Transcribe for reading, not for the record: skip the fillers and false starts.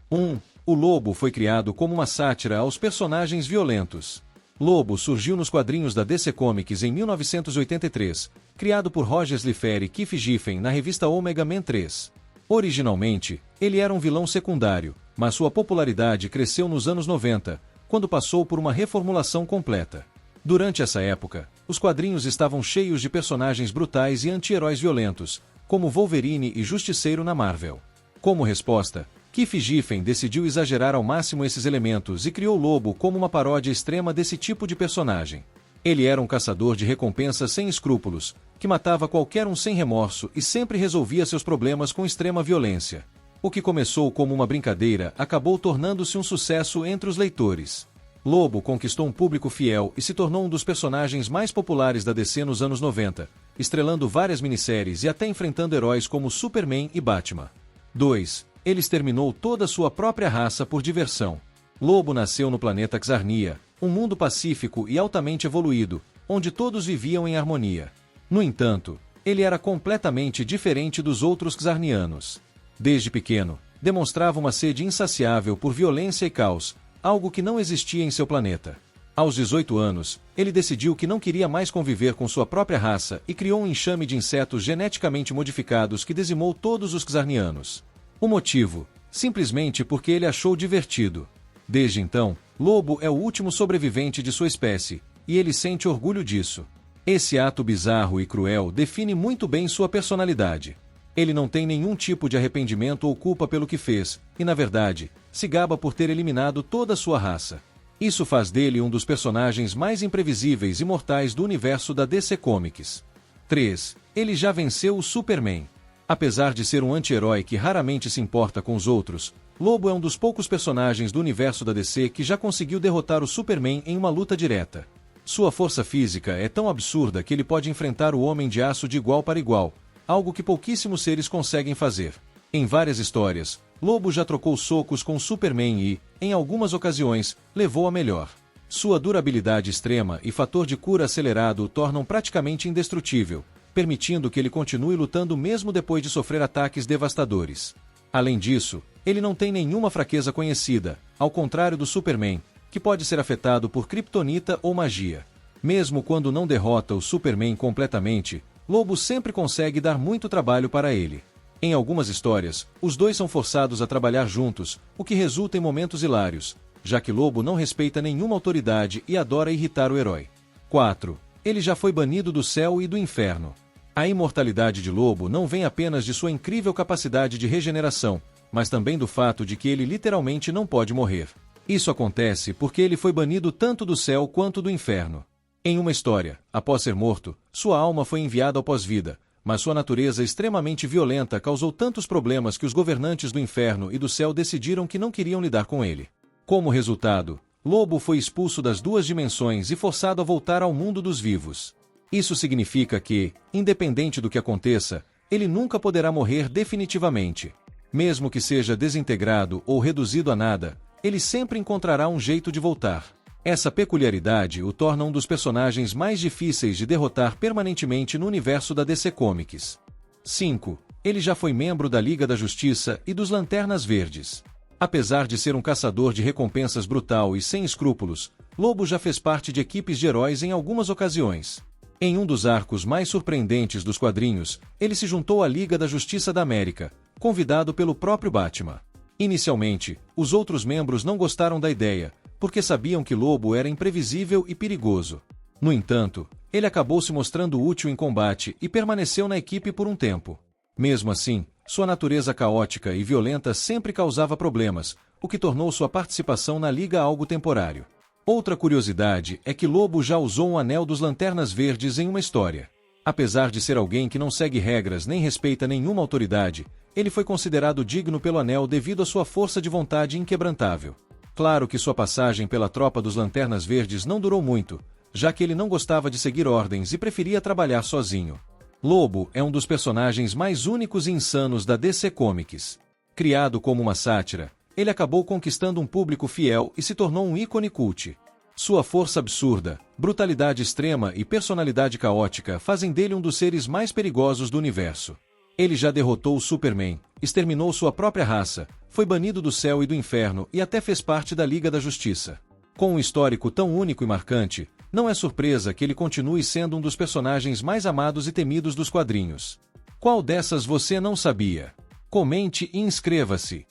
O Lobo foi criado como uma sátira aos personagens violentos. Lobo surgiu nos quadrinhos da DC Comics em 1983, criado por Roger Liefeld e Keith Giffen na revista Omega Man 3. Originalmente, ele era um vilão secundário, mas sua popularidade cresceu nos anos 90, quando passou por uma reformulação completa. Durante essa época, os quadrinhos estavam cheios de personagens brutais e anti-heróis violentos, como Wolverine e Justiceiro na Marvel. Como resposta, Keith Giffen decidiu exagerar ao máximo esses elementos e criou Lobo como uma paródia extrema desse tipo de personagem. Ele era um caçador de recompensas sem escrúpulos, que matava qualquer um sem remorso e sempre resolvia seus problemas com extrema violência. O que começou como uma brincadeira acabou tornando-se um sucesso entre os leitores. Lobo conquistou um público fiel e se tornou um dos personagens mais populares da DC nos anos 90, estrelando várias minisséries e até enfrentando heróis como Superman e Batman. 2. Ele exterminou toda a sua própria raça por diversão. Lobo nasceu no planeta Xarnia, um mundo pacífico e altamente evoluído, onde todos viviam em harmonia. No entanto, ele era completamente diferente dos outros Xarnianos. Desde pequeno, demonstrava uma sede insaciável por violência e caos, algo que não existia em seu planeta. Aos 18 anos, ele decidiu que não queria mais conviver com sua própria raça e criou um enxame de insetos geneticamente modificados que dizimou todos os Xarnianos. O motivo? Simplesmente porque ele achou divertido. Desde então, Lobo é o último sobrevivente de sua espécie, e ele sente orgulho disso. Esse ato bizarro e cruel define muito bem sua personalidade. Ele não tem nenhum tipo de arrependimento ou culpa pelo que fez, e na verdade, se gaba por ter eliminado toda a sua raça. Isso faz dele um dos personagens mais imprevisíveis e mortais do universo da DC Comics. 3. Ele já venceu o Superman. Apesar de ser um anti-herói que raramente se importa com os outros, Lobo é um dos poucos personagens do universo da DC que já conseguiu derrotar o Superman em uma luta direta. Sua força física é tão absurda que ele pode enfrentar o Homem de Aço de igual para igual, algo que pouquíssimos seres conseguem fazer. Em várias histórias, Lobo já trocou socos com Superman e, em algumas ocasiões, levou a melhor. Sua durabilidade extrema e fator de cura acelerado o tornam praticamente indestrutível, permitindo que ele continue lutando mesmo depois de sofrer ataques devastadores. Além disso, ele não tem nenhuma fraqueza conhecida, ao contrário do Superman, que pode ser afetado por kryptonita ou magia. Mesmo quando não derrota o Superman completamente, Lobo sempre consegue dar muito trabalho para ele. Em algumas histórias, os dois são forçados a trabalhar juntos, o que resulta em momentos hilários, já que Lobo não respeita nenhuma autoridade e adora irritar o herói. 4. Ele já foi banido do céu e do inferno. A imortalidade de Lobo não vem apenas de sua incrível capacidade de regeneração, mas também do fato de que ele literalmente não pode morrer. Isso acontece porque ele foi banido tanto do céu quanto do inferno. Em uma história, após ser morto, sua alma foi enviada ao pós-vida, mas sua natureza extremamente violenta causou tantos problemas que os governantes do inferno e do céu decidiram que não queriam lidar com ele. Como resultado, Lobo foi expulso das duas dimensões e forçado a voltar ao mundo dos vivos. Isso significa que, independente do que aconteça, ele nunca poderá morrer definitivamente. Mesmo que seja desintegrado ou reduzido a nada, ele sempre encontrará um jeito de voltar. Essa peculiaridade o torna um dos personagens mais difíceis de derrotar permanentemente no universo da DC Comics. 5. Ele já foi membro da Liga da Justiça e dos Lanternas Verdes. Apesar de ser um caçador de recompensas brutal e sem escrúpulos, Lobo já fez parte de equipes de heróis em algumas ocasiões. Em um dos arcos mais surpreendentes dos quadrinhos, ele se juntou à Liga da Justiça da América, convidado pelo próprio Batman. Inicialmente, os outros membros não gostaram da ideia, porque sabiam que Lobo era imprevisível e perigoso. No entanto, ele acabou se mostrando útil em combate e permaneceu na equipe por um tempo. Mesmo assim, sua natureza caótica e violenta sempre causava problemas, o que tornou sua participação na Liga algo temporário. Outra curiosidade é que Lobo já usou um anel dos Lanternas Verdes em uma história. Apesar de ser alguém que não segue regras nem respeita nenhuma autoridade, ele foi considerado digno pelo anel devido à sua força de vontade inquebrantável. Claro que sua passagem pela tropa dos Lanternas Verdes não durou muito, já que ele não gostava de seguir ordens e preferia trabalhar sozinho. Lobo é um dos personagens mais únicos e insanos da DC Comics. Criado como uma sátira, ele acabou conquistando um público fiel e se tornou um ícone cult. Sua força absurda, brutalidade extrema e personalidade caótica fazem dele um dos seres mais perigosos do universo. Ele já derrotou o Superman, exterminou sua própria raça, foi banido do céu e do inferno e até fez parte da Liga da Justiça. Com um histórico tão único e marcante, não é surpresa que ele continue sendo um dos personagens mais amados e temidos dos quadrinhos. Qual dessas você não sabia? Comente e inscreva-se!